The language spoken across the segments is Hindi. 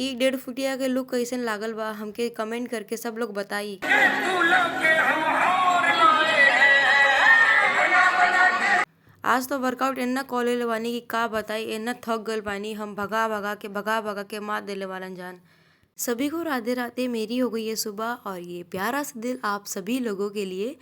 एक 1.5 फुटिया के लुक कैसन लागल बा हमके कमेंट करके सब लोग बताई। आज तो वर्कआउट इतना कॉल लेले बानी कि का बताई, इतना थक गइल बानी हम, भगा भगा के मार देले वालन जान। सभी को राधे राधे। मेरी हो गई है सुबह और ये प्यारा सा दिल आप सभी लोगों के लिए।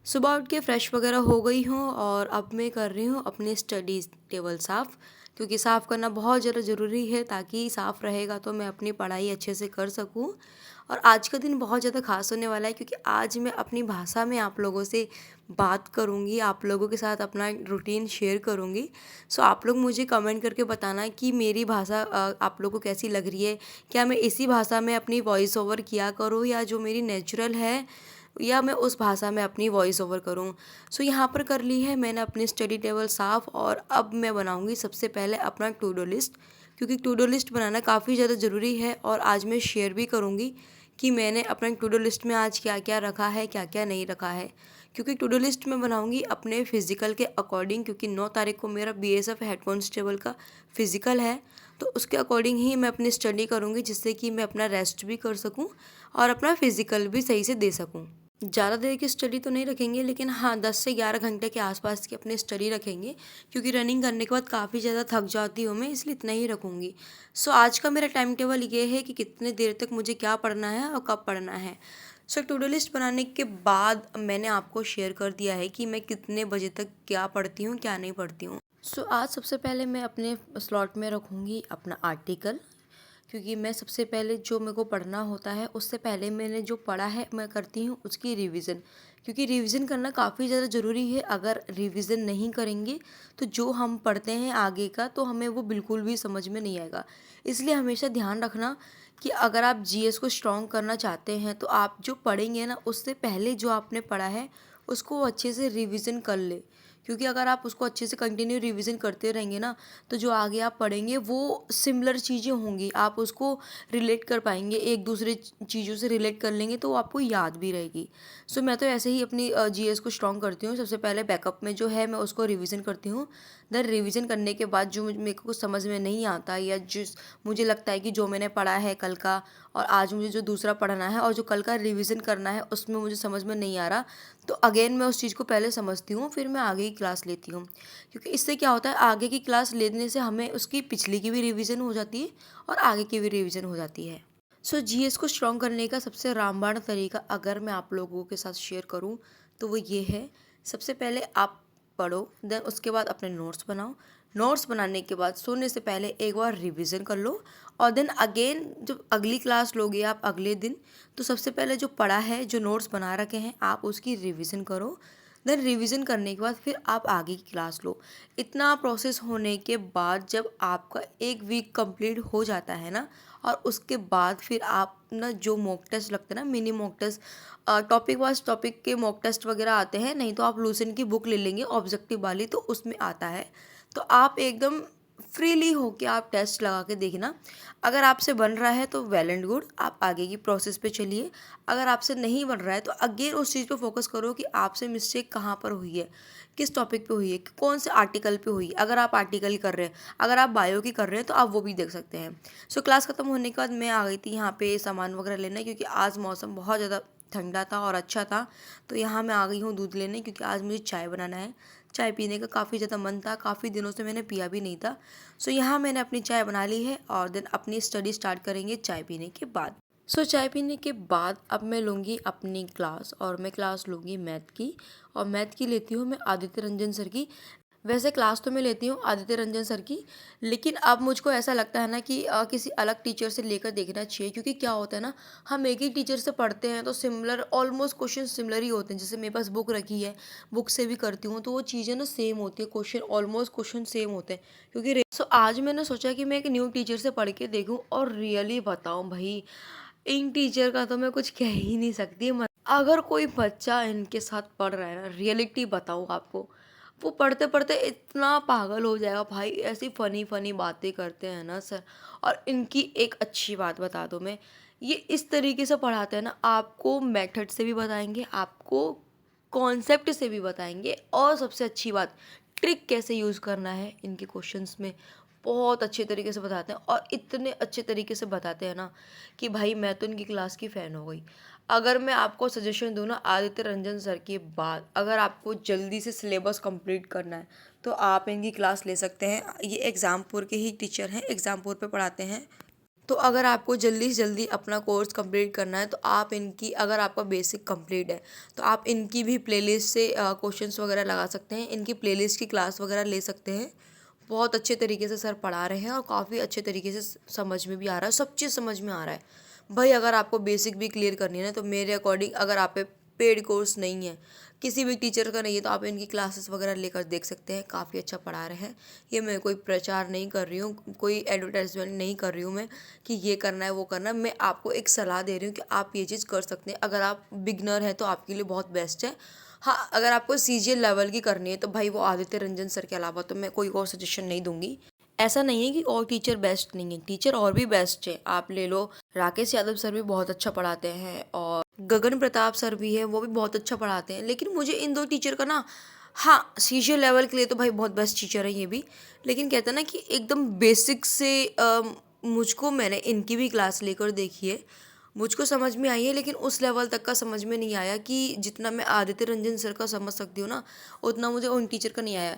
सुबह उठ के फ्रेश वगैरह हो गई हूँ और अब मैं कर रही हूँ अपने स्टडी टेबल साफ़, क्योंकि साफ़ करना बहुत ज़्यादा ज़रूरी है, ताकि साफ़ रहेगा तो मैं अपनी पढ़ाई अच्छे से कर सकूँ। और आज का दिन बहुत ज़्यादा खास होने वाला है, क्योंकि आज मैं अपनी भाषा में आप लोगों से बात करूँगी, आप लोगों के साथ अपना रूटीन शेयर करूँगी। सो आप लोग मुझे कमेंट करके बताना कि मेरी भाषा आप लोगों को कैसी लग रही है। क्या मैं इसी भाषा में अपनी वॉइस ओवर किया करूँ, या जो मेरी नेचुरल है, या मैं उस भाषा में अपनी वॉइस ओवर करूँ। सो यहाँ पर कर ली है मैंने अपनी स्टडी टेबल साफ़, और अब मैं बनाऊँगी सबसे पहले अपना टू डू लिस्ट, क्योंकि टू डू लिस्ट बनाना काफ़ी ज़्यादा ज़रूरी है। और आज मैं शेयर भी करूँगी कि मैंने अपने टू डू लिस्ट में आज क्या क्या रखा है, क्या क्या नहीं रखा है। क्योंकि टू डू लिस्ट में बनाऊँगी अपने फ़िज़िकल के अकॉर्डिंग, क्योंकि 9 तारीख को मेरा बीएसएफ हेड कांस्टेबल का फ़िज़िकल है। तो उसके अकॉर्डिंग ही मैं अपनी स्टडी करूँगी, जिससे कि मैं अपना रेस्ट भी कर सकूँ और अपना फ़िज़िकल भी सही से दे सकूँ। ज़्यादा देर की स्टडी तो नहीं रखेंगे, लेकिन हाँ 10 से 11 घंटे के आसपास की अपनी स्टडी रखेंगे, क्योंकि रनिंग करने के बाद काफ़ी ज़्यादा थक जाती हूँ मैं, इसलिए इतना ही रखूँगी। सो आज का मेरा टाइम टेबल ये है कि कितने देर तक मुझे क्या पढ़ना है और कब पढ़ना है। सो टू डू लिस्ट बनाने के बाद मैंने आपको शेयर कर दिया है कि मैं कितने बजे तक क्या पढ़ती हूँ, क्या नहीं पढ़ती हूँ। सो आज सबसे पहले मैं अपने स्लॉट में रखूँगी अपना आर्टिकल, क्योंकि मैं सबसे पहले जो मेरे को पढ़ना होता है, उससे पहले मैंने जो पढ़ा है मैं करती हूँ उसकी रिवीजन, क्योंकि रिवीजन करना काफ़ी ज़्यादा ज़रूरी है। अगर रिवीजन नहीं करेंगे तो जो हम पढ़ते हैं आगे का, तो हमें वो बिल्कुल भी समझ में नहीं आएगा। इसलिए हमेशा ध्यान रखना कि अगर आप जीएस को स्ट्रॉन्ग करना चाहते हैं, तो आप जो पढ़ेंगे ना, उससे पहले जो आपने पढ़ा है उसको अच्छे से रिवीजन कर ले। क्योंकि अगर आप उसको अच्छे से कंटिन्यू रिवीजन करते रहेंगे ना, तो जो आगे आप पढ़ेंगे वो सिमिलर चीज़ें होंगी, आप उसको रिलेट कर पाएंगे, एक दूसरे चीज़ों से रिलेट कर लेंगे, तो वो आपको याद भी रहेगी। सो मैं तो ऐसे ही अपनी जीएस को स्ट्रॉन्ग करती हूँ। सबसे पहले बैकअप में जो है मैं उसको रिवीजन करती हूँ। देन रिवीजन करने के बाद जो मेरे को कुछ समझ में नहीं आता, या जिस मुझे लगता है कि जो मैंने पढ़ा है कल का, और आज मुझे जो दूसरा पढ़ना है और जो कल का रिवीजन करना है, उसमें मुझे समझ में नहीं आ रहा, तो अगेन मैं उस चीज़ को पहले समझती हूँ, फिर मैं आगे की क्लास लेती हूँ। क्योंकि इससे क्या होता है, आगे की क्लास लेने से हमें उसकी पिछली की भी रिवीजन हो जाती है और आगे की भी रिवीजन हो जाती है। सो जीएस को स्ट्रॉन्ग करने का सबसे रामबाण तरीका अगर मैं आप लोगों के साथ शेयर करूँ, तो वो ये है। सबसे पहले आप पढ़ो, देन उसके बाद अपने नोट्स बनाओ। नोट्स बनाने के बाद सोने से पहले एक बार रिवीजन कर लो, और देन अगेन जब अगली क्लास लोगे आप अगले दिन, तो सबसे पहले जो पढ़ा है, जो नोट्स बना रखे हैं, आप उसकी रिवीजन करो। देन रिवीजन करने के बाद फिर आप आगे की क्लास लो। इतना प्रोसेस होने के बाद जब आपका एक वीक कंप्लीट हो जाता है ना, और उसके बाद फिर आप ना जो मॉक टेस्ट लगते हैं ना, mini mock test, topic wise topic के मॉक टेस्ट वगैरह आते हैं, नहीं तो आप लूसेंट की बुक ले लेंगे ऑब्जेक्टिव वाली, तो उसमें आता है। तो आप एकदम फ्रीली हो के आप टेस्ट लगा के देखना। अगर आपसे बन रहा है तो वेल एंड गुड, आप आगे की प्रोसेस पे चलिए। अगर आपसे नहीं बन रहा है तो अगेन उस चीज़ पे फोकस करो कि आपसे मिस्टेक कहाँ पर हुई है, किस टॉपिक पे हुई है, कौन से आर्टिकल पे हुई है। अगर आप आर्टिकल कर रहे हैं, अगर आप बायो की कर रहे हैं, तो आप वो भी देख सकते हैं। सो क्लास ख़त्म होने के बाद मैं आ गई थी यहाँ पे सामान वगैरह लेने, क्योंकि आज मौसम बहुत ज़्यादा ठंडा था और अच्छा था। तो यहाँ मैं आ गई हूँ दूध लेने, क्योंकि आज मुझे चाय बनाना है। चाय पीने का काफ़ी ज़्यादा मन था, काफ़ी दिनों से मैंने पिया भी नहीं था। सो यहाँ मैंने अपनी चाय बना ली है, और देन अपनी स्टडी स्टार्ट करेंगे चाय पीने के बाद। सो चाय पीने के बाद अब मैं लूँगी अपनी क्लास, और मैं क्लास लूँगी मैथ की। और मैथ की लेती हूँ मैं आदित्य रंजन सर की। वैसे क्लास तो मैं लेती हूँ आदित्य रंजन सर की, लेकिन अब मुझको ऐसा लगता है ना कि किसी अलग टीचर से लेकर देखना चाहिए। क्योंकि क्या होता है ना, हम एक ही टीचर से पढ़ते हैं तो सिमिलर ऑलमोस्ट क्वेश्चन सिमिलर ही होते हैं। जैसे मेरे पास बुक रखी है, बुक से भी करती हूँ, तो वो चीज़ें ना सेम होती है, क्वेश्चन ऑलमोस्ट क्वेश्चन सेम होते हैं। क्योंकि सो आज मैंने सोचा कि मैं एक न्यू टीचर से पढ़ के देखूँ, और रियली बताऊँ भाई, इन टीचर का तो मैं कुछ कह ही नहीं सकती। अगर कोई बच्चा इनके साथ पढ़ रहा है ना, रियलिटी बताऊँ आपको, वो पढ़ते पढ़ते इतना पागल हो जाएगा भाई। ऐसी फ़नी फ़नी बातें करते हैं ना सर। और इनकी एक अच्छी बात बता दूँ मैं, ये इस तरीके से पढ़ाते हैं ना, आपको मेथड से भी बताएंगे, आपको कॉन्सेप्ट से भी बताएंगे, और सबसे अच्छी बात, ट्रिक कैसे यूज़ करना है इनके क्वेश्चंस में, बहुत अच्छे तरीके से बताते हैं और इतने अच्छे तरीके से बताते हैं ना कि भाई मैं तो इनकी क्लास की फ़ैन हो गई। अगर मैं आपको सजेशन दूँ ना आदित्य रंजन सर के बाद, अगर आपको जल्दी से सिलेबस कंप्लीट करना है तो आप इनकी क्लास ले सकते हैं। ये एग्ज़ामपुर के ही टीचर हैं, एग्ज़ामपुर पे पढ़ाते हैं। तो अगर आपको जल्दी से जल्दी अपना कोर्स कंप्लीट करना है तो आप इनकी, अगर आपका बेसिक कंप्लीट है तो आप इनकी भी प्लेलिस्ट से क्वेश्चंस वगैरह लगा सकते हैं, इनकी प्लेलिस्ट की क्लास वगैरह ले सकते हैं। बहुत अच्छे तरीके से सर पढ़ा रहे हैं और काफ़ी अच्छे तरीके से समझ में भी आ रहा है, सब चीज़ समझ में आ रहा है। भाई अगर आपको बेसिक भी क्लियर करनी है ना तो मेरे अकॉर्डिंग, अगर आप पे पेड कोर्स नहीं है, किसी भी टीचर का नहीं है, तो आप इनकी क्लासेस वगैरह लेकर देख सकते हैं, काफ़ी अच्छा पढ़ा रहे हैं। ये मैं कोई प्रचार नहीं कर रही हूँ, कोई एडवर्टाइजमेंट नहीं कर रही हूँ मैं कि ये करना है वो करना है। मैं आपको एक सलाह दे रही हूँ कि आप ये चीज़ कर सकते हैं। अगर आप बिगनर हैं तो आपके लिए बहुत बेस्ट है। हाँ, अगर आपको सीजीएल लेवल की करनी है तो भाई वो आदित्य रंजन सर के अलावा तो मैं कोई और सजेशन नहीं दूंगी। ऐसा नहीं है कि और टीचर बेस्ट नहीं है, टीचर और भी बेस्ट है। आप ले लो, राकेश यादव सर भी बहुत अच्छा पढ़ाते हैं और गगन प्रताप सर भी है, वो भी बहुत अच्छा पढ़ाते हैं। लेकिन मुझे इन दो टीचर का ना, हाँ सीजीएल लेवल के लिए तो भाई बहुत बेस्ट टीचर है ये भी, लेकिन कहते हैं ना कि एकदम बेसिक से मुझको, मैंने इनकी भी क्लास लेकर देखी है, मुझको समझ में आई है, लेकिन उस लेवल तक का समझ में नहीं आया कि जितना मैं आदित्य रंजन सर का समझ सकती हूँ ना, उतना मुझे उन टीचर का नहीं आया।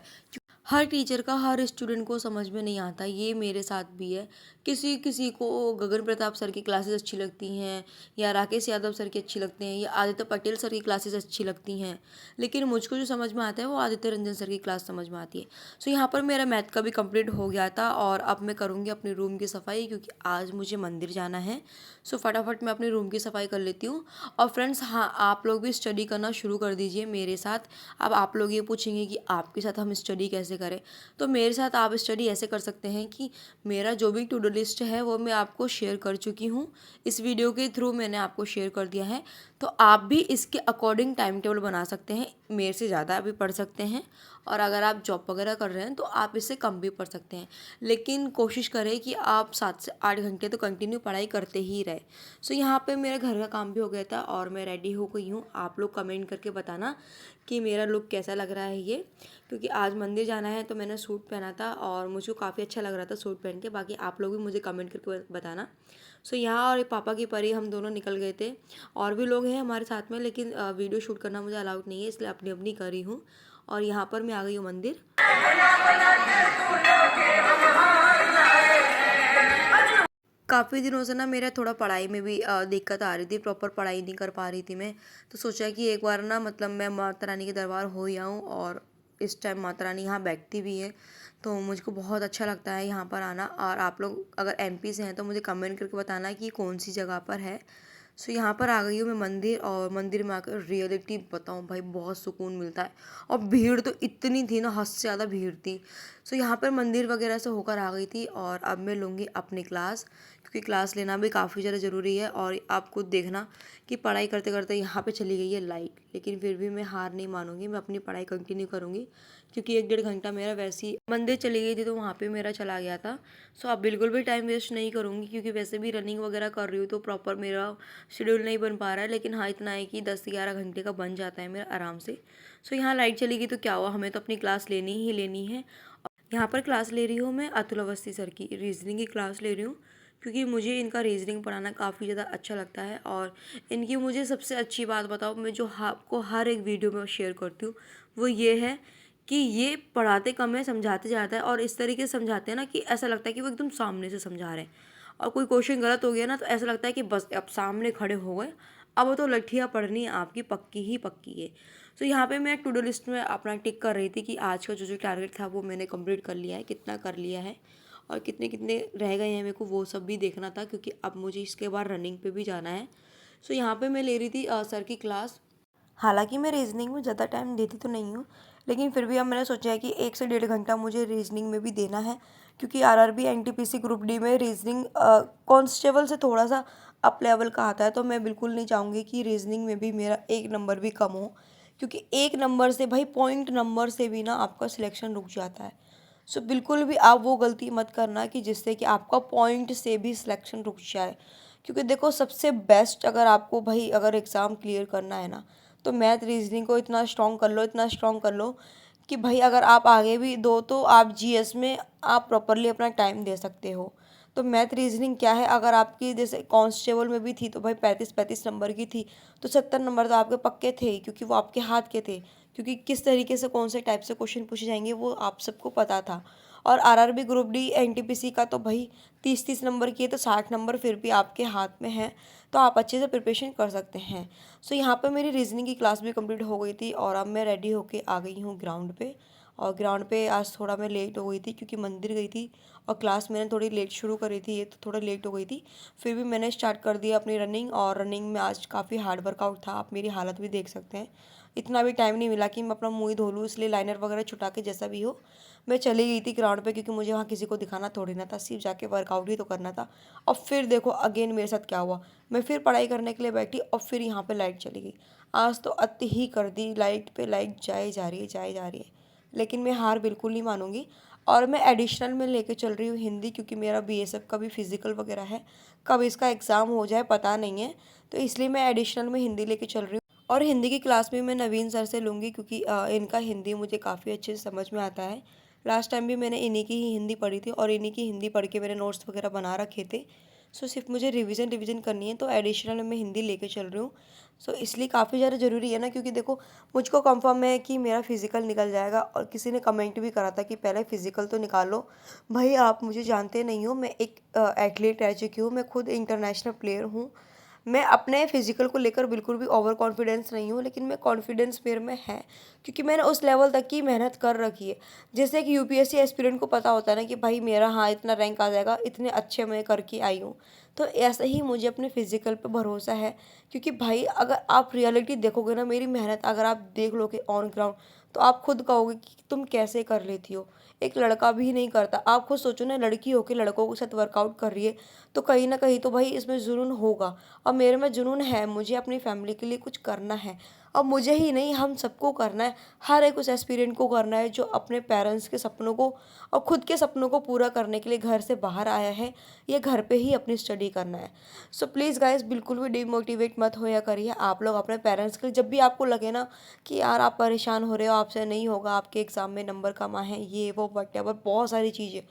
हर टीचर का हर स्टूडेंट को समझ में नहीं आता, ये मेरे साथ भी है। किसी किसी को गगन प्रताप सर की क्लासेस अच्छी लगती हैं, या राकेश यादव सर की अच्छी लगती हैं, या आदित्य पटेल सर की क्लासेस अच्छी लगती हैं, लेकिन मुझको जो समझ में आता है वो आदित्य रंजन सर की क्लास समझ में आती है। सो यहाँ पर मेरा मैथ का भी कंप्लीट हो गया था और अब मैं करूँगी अपने रूम की सफाई, क्योंकि आज मुझे मंदिर जाना है। सो फटाफट मैं अपने रूम की सफाई कर लेती हूँ। और फ्रेंड्स, हाँ आप लोग भी स्टडी करना शुरू कर दीजिए मेरे साथ। अब आप लोग ये पूछेंगे कि आपके साथ हम स्टडी कैसे करें, तो मेरे साथ आप स्टडी ऐसे कर सकते हैं कि मेरा जो भी टू डू लिस्ट है वो मैं आपको शेयर कर चुकी हूँ, इस वीडियो के थ्रू मैंने आपको शेयर कर दिया है। तो आप भी इसके अकॉर्डिंग टाइम टेबल बना सकते हैं, मेरे से ज़्यादा भी पढ़ सकते हैं, और अगर आप जॉब वगैरह कर रहे हैं तो आप इससे कम भी पढ़ सकते हैं। लेकिन कोशिश करें कि आप 7 से 8 घंटे तो कंटिन्यू पढ़ाई करते ही रहे। सो यहाँ पे मेरा घर का काम भी हो गया था और मैं रेडी हो गई हूँ। आप लोग कमेंट करके बताना कि मेरा लुक कैसा लग रहा है ये, क्योंकि आज मंदिर जाना है तो मैंने सूट पहना था और मुझको काफ़ी अच्छा लग रहा था सूट पहन के। बाकी आप लोग भी मुझे कमेंट करके बताना। सो यहाँ और पापा की परी हम दोनों निकल गए थे, और भी लोग हैं हमारे साथ में, लेकिन वीडियो शूट करना मुझे अलाउड नहीं है, इसलिए अपनी अपनी कर रही हूँ। और यहाँ पर मैं आ गई हूँ मंदिर। काफ़ी दिनों से ना मेरा थोड़ा पढ़ाई में भी दिक्कत आ रही थी, प्रॉपर पढ़ाई नहीं कर पा रही थी मैं। तो सोचा कि एक बार ना, मतलब मैं माता रानी के दरबार हो ही आऊँ, और इस टाइम माता रानी यहाँ बैठती भी है, तो मुझको बहुत अच्छा लगता है यहाँ पर आना। और आप लोग अगर एमपी से हैं तो मुझे कमेंट करके बताना कि कौन सी जगह पर है। सो यहाँ पर आ गई हूँ मैं मंदिर, और मंदिर में आकर रियलिटी बताऊँ भाई बहुत सुकून मिलता है। और भीड़ तो इतनी थी ना, हद से ज़्यादा भीड़ थी। सो यहाँ पर मंदिर वगैरह से होकर आ गई थी, और अब मैं लूँगी अपनी क्लास, क्योंकि क्लास लेना भी काफ़ी ज़्यादा ज़रूरी है। और आप खुद देखना कि पढ़ाई करते करते यहाँ पे चली गई है लाइट, लेकिन फिर भी मैं हार नहीं मानूंगी, मैं अपनी पढ़ाई कंटिन्यू करूँगी, क्योंकि 1 डेढ़ घंटा मेरा वैसे ही, मंदिर चली गई थी तो वहाँ पे मेरा चला गया था। सो अब बिल्कुल भी टाइम वेस्ट नहीं करूँगी, क्योंकि वैसे भी रनिंग वगैरह कर रही हूँ तो प्रॉपर मेरा शेड्यूल नहीं बन पा रहा है। लेकिन हाँ, इतना है कि 10 से 11 घंटे का बन जाता है मेरा आराम से। सो यहाँ लाइट चली गई तो क्या हुआ, हमें तो अपनी क्लास लेनी ही लेनी है। यहाँ पर क्लास ले रही हूँ मैं अतुल अवस्थी सर की, रीजनिंग की क्लास ले रही हूँ, क्योंकि मुझे इनका रीजनिंग पढ़ाना काफ़ी ज़्यादा अच्छा लगता है। और इनकी मुझे सबसे अच्छी बात बताओ, मैं जो आपको हर एक वीडियो में शेयर करती हूँ, वो ये है कि ये पढ़ाते कम है, समझाते ज़्यादा है, और इस तरीके से समझाते हैं ना कि ऐसा लगता है कि वो एकदम सामने से समझा रहे हैं। और कोई क्वेश्चन गलत हो गया ना तो ऐसा लगता है कि बस अब सामने खड़े हो गए, अब तो लठियाँ पढ़नी है आपकी पक्की ही पक्की है। तो यहाँ पे मैं टू डू लिस्ट में अपना टिक कर रही थी कि आज का जो जो टारगेट था वो मैंने कंप्लीट कर लिया है, कितना कर लिया है और कितने कितने रह गए हैं मेरे को, वो सब भी देखना था, क्योंकि अब मुझे इसके बाद रनिंग पे भी जाना है। सो यहाँ पे मैं ले रही थी सर की क्लास। हालांकि मैं रीजनिंग में ज़्यादा टाइम देती तो नहीं हूँ, लेकिन फिर भी अब मैंने सोचा है कि 1 से 1.5 घंटा मुझे रीजनिंग में भी देना है, क्योंकि आरआरबी एनटीपीसी ग्रुप डी में रीजनिंग कांस्टेबल से थोड़ा सा अप लेवल का आता है। तो मैं बिल्कुल नहीं चाहूँगी कि रीजनिंग में भी मेरा 1 नंबर भी कम हो, क्योंकि 1 नंबर से भाई, पॉइंट नंबर से भी ना आपका सिलेक्शन रुक जाता है। सो बिल्कुल भी आप वो गलती मत करना कि जिससे कि आपका पॉइंट से भी सिलेक्शन रुक जाए। क्योंकि देखो, सबसे बेस्ट अगर आपको भाई अगर एग्ज़ाम क्लियर करना है ना, तो मैथ रीजनिंग को इतना स्ट्रॉन्ग कर लो, इतना स्ट्रॉन्ग कर लो कि भाई अगर आप आगे भी दो तो आप जीएस में आप प्रॉपरली अपना टाइम दे सकते हो। तो मैथ रीजनिंग क्या है, अगर आपकी जैसे कांस्टेबल में भी थी तो भाई 35 नंबर की थी, तो 70 नंबर तो आपके पक्के थे ही, क्योंकि वो आपके हाथ के थे, क्योंकि किस तरीके से कौन से टाइप से क्वेश्चन पूछे जाएंगे वो आप सबको पता था। और आरआरबी ग्रुप डी एनटीपीसी का तो भाई 30 30 नंबर की है, तो 60 नंबर फिर भी आपके हाथ में है, तो आप अच्छे से प्रिपरेशन कर सकते हैं। सो यहाँ पर मेरी रीजनिंग की क्लास भी कंप्लीट हो गई थी और अब मैं रेडी होके आ गई हूँ ग्राउंड पे। और ग्राउंड पे आज थोड़ा मैं लेट हो गई थी क्योंकि मंदिर गई थी, और क्लास मैंने थोड़ी लेट शुरू करी थी, ये तो थोड़ा लेट हो गई थी। फिर भी मैंने स्टार्ट कर दिया अपनी रनिंग, और रनिंग में आज काफ़ी हार्ड वर्कआउट था, आप मेरी हालत भी देख सकते हैं। इतना भी टाइम नहीं मिला कि मैं अपना मुँह ही धो लूँ, इसलिए लाइनर वगैरह छुटा के जैसा भी हो मैं चली गई थी ग्राउंड पे, क्योंकि मुझे वहाँ किसी को दिखाना थोड़ी ना था, सिर्फ जाके वर्कआउट ही तो करना था। और फिर देखो अगेन मेरे साथ क्या हुआ, मैं फिर पढ़ाई करने के लिए बैठी और फिर यहाँ पे लाइट चली गई। आज तो अति ही कर दी, लाइट पे लाइट जाए जा रही है, जाए जा रही है। लेकिन मैं हार बिल्कुल नहीं मानूंगी, और मैं एडिशनल में लेके चल रही हूँ हिंदी, क्योंकि मेरा बीएसएफ का भी फिजिकल वगैरह है, कब इसका एग्ज़ाम हो जाए पता नहीं है, तो इसलिए मैं एडिशनल में हिंदी लेके चल रही हूँ। और हिंदी की क्लास भी मैं नवीन सर से लूँगी, क्योंकि इनका हिंदी मुझे काफ़ी अच्छे से समझ में आता है। लास्ट टाइम भी मैंने इन्हीं की ही हिंदी पढ़ी थी, और इन्हीं की हिंदी पढ़ के मैंने नोट्स वगैरह बना रखे थे। सो सिर्फ मुझे रिवीजन रिवीजन करनी है, तो एडिशनल में हिंदी लेके चल रही हूँ। सो इसलिए काफ़ी ज़्यादा ज़रूरी है ना, क्योंकि देखो मुझको कंफर्म है कि मेरा फिज़िकल निकल जाएगा, और किसी ने कमेंट भी करा था कि पहले फ़िज़िकल तो निकालो। भाई आप मुझे जानते नहीं हो, मैं एक एथलीट रह चुकी हूँ, मैं खुद इंटरनेशनल प्लेयर हूँ। मैं अपने फिजिकल को लेकर बिल्कुल भी ओवर कॉन्फिडेंस नहीं हूँ, लेकिन मैं कॉन्फिडेंस मेरे में है, क्योंकि मैंने उस लेवल तक की मेहनत कर रखी है। जैसे कि यूपीएससी एस्पिरेंट को पता होता है ना कि भाई मेरा हाँ इतना रैंक आ जाएगा, इतने अच्छे मैं करके आई हूँ। तो ऐसे ही मुझे अपने फिजिकल पे भरोसा है, क्योंकि भाई अगर आप रियलिटी देखोगे ना, मेरी मेहनत अगर आप देख लोगे ऑन ग्राउंड, तो आप खुद कहोगे कि तुम कैसे कर लेती हो। एक लड़का भी नहीं करता, आप खुद सोचो ना, लड़की होकर लड़कों के साथ वर्कआउट कर रही है, तो कहीं ना कहीं तो भाई इसमें जुनून होगा। और मेरे में जुनून है, मुझे अपनी फैमिली के लिए कुछ करना है, और मुझे ही नहीं हम सबको करना है, हर एक उस एस्पिरेंट को करना है जो अपने पेरेंट्स के सपनों को और खुद के सपनों को पूरा करने के लिए घर से बाहर आया है, ये घर पे ही अपनी स्टडी करना है। सो प्लीज़ गाइस, बिल्कुल भी डिमोटिवेट मत होया करिए आप लोग अपने पेरेंट्स के लिए। जब भी आपको लगे ना कि यार आप परेशान हो रहे हो, आपसे नहीं होगा, आपके एग्ज़ाम में नंबर कम आए हैं, ये वो वटेवर बहुत सारी चीज़ें,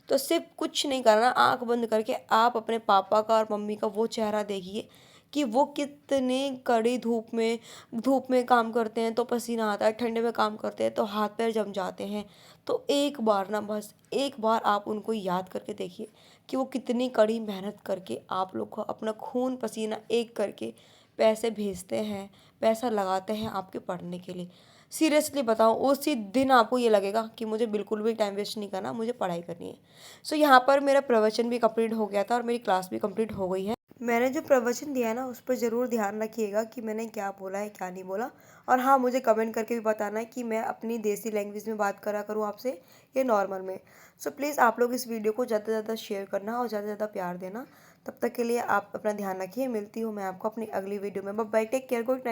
तो सिर्फ कुछ नहीं करना, आंख बंद करके आप अपने पापा का और मम्मी का वो चेहरा देखिए कि वो कितने कड़ी धूप में काम करते हैं तो पसीना आता है, ठंडे में काम करते हैं तो हाथ पैर जम जाते हैं। तो एक बार ना, बस एक बार आप उनको याद करके देखिए कि वो कितनी कड़ी मेहनत करके आप लोग को अपना खून पसीना एक करके पैसे भेजते हैं, पैसा लगाते हैं आपके पढ़ने के लिए। सीरियसली बताऊँ, उसी दिन आपको ये लगेगा कि मुझे बिल्कुल भी टाइम वेस्ट नहीं करना, मुझे पढ़ाई करनी है। सो यहाँ पर मेरा प्रवचन भी कंप्लीट हो गया था और मेरी क्लास भी कंप्लीट हो गई है। मैंने जो प्रवचन दिया है ना, उस पर ज़रूर ध्यान रखिएगा कि मैंने क्या बोला है क्या नहीं बोला। और हाँ, मुझे कमेंट करके भी बताना है कि मैं अपनी देसी लैंग्वेज में बात करा करूँ आपसे या नॉर्मल में। सो प्लीज़ आप लोग इस वीडियो को ज़्यादा से ज़्यादा शेयर करना और ज़्यादा से ज़्यादा प्यार देना। तब तक के लिए आप अपना ध्यान रखिए, मिलती हूँ मैं आपको अपनी अगली वीडियो में। Bye, take care, good night.